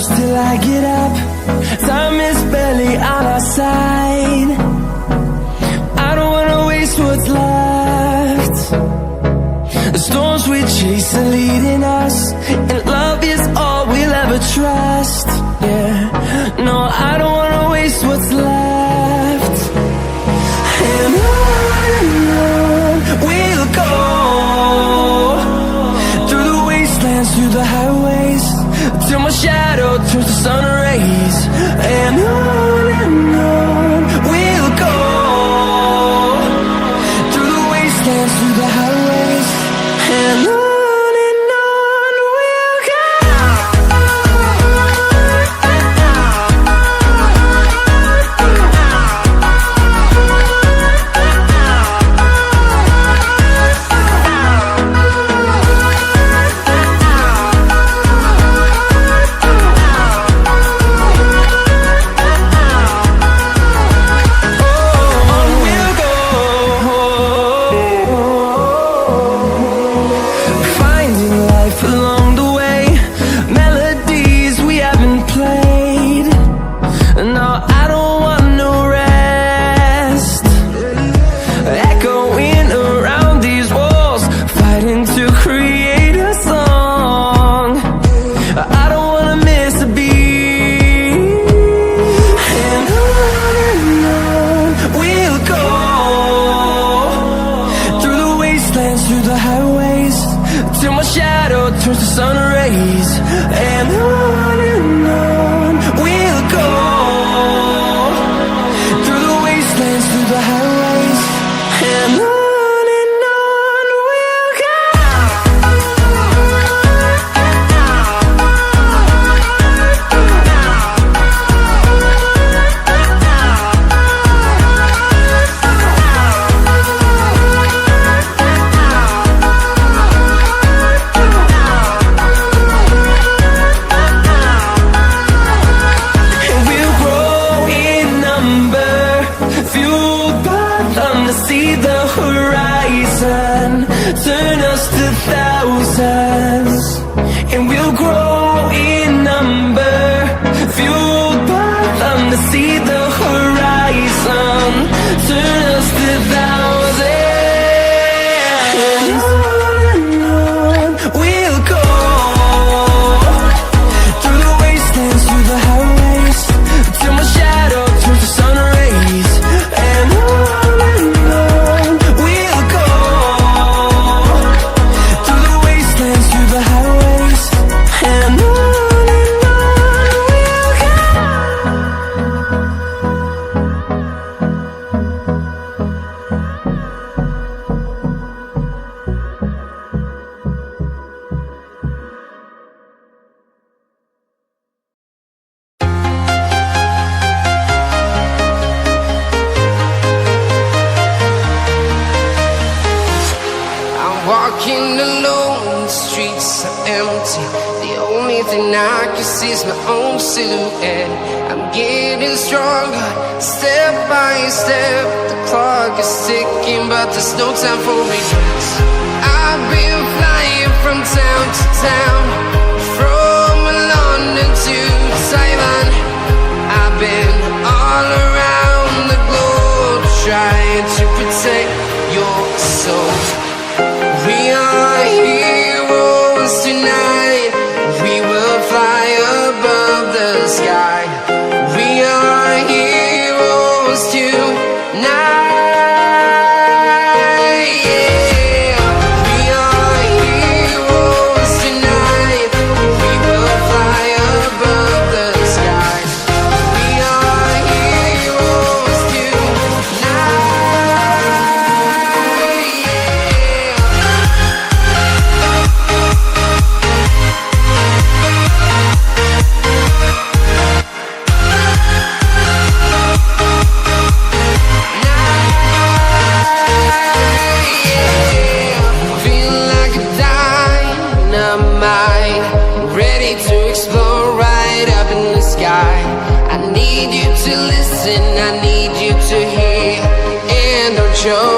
close till I get up. Time is barely on our side. I don't wanna waste what's left. The storms we chase are leading us, and love is all we'll ever trust. Yeah, no, I don't wanna waste what's left. And on we'll go, through the wastelands, through the highways, till my shadow turns to sun rays. And on we'll go, through the wastelands, through the highways, and on we'll go. Through the highways, till my shadow turns to sun rays. And on we'll go, through the wastelands, through the highways, and on we'll go. See the horizon, turn us to thousands, and we'll grow in number, fueled by them. To see the horizon, turn us to thousands, and on we'll go, through the wastelands, through the highways, till my shadow turns to sun rays. And walking alone, the streets are empty. The only thing I can see is my own silhouette. I'm getting stronger, step by step. The clock is ticking, but there's no time for regrets. I've been flying from town to town, from London to Taiwan. I've been all around the globe, trying to protect your soul. We are heroes tonight. We will fly above the sky. We are heroes tonight. Yeah. We are heroes tonight. We will fly above the sky. We are heroes tonight. I need you to listen, I need you to hear, and don't show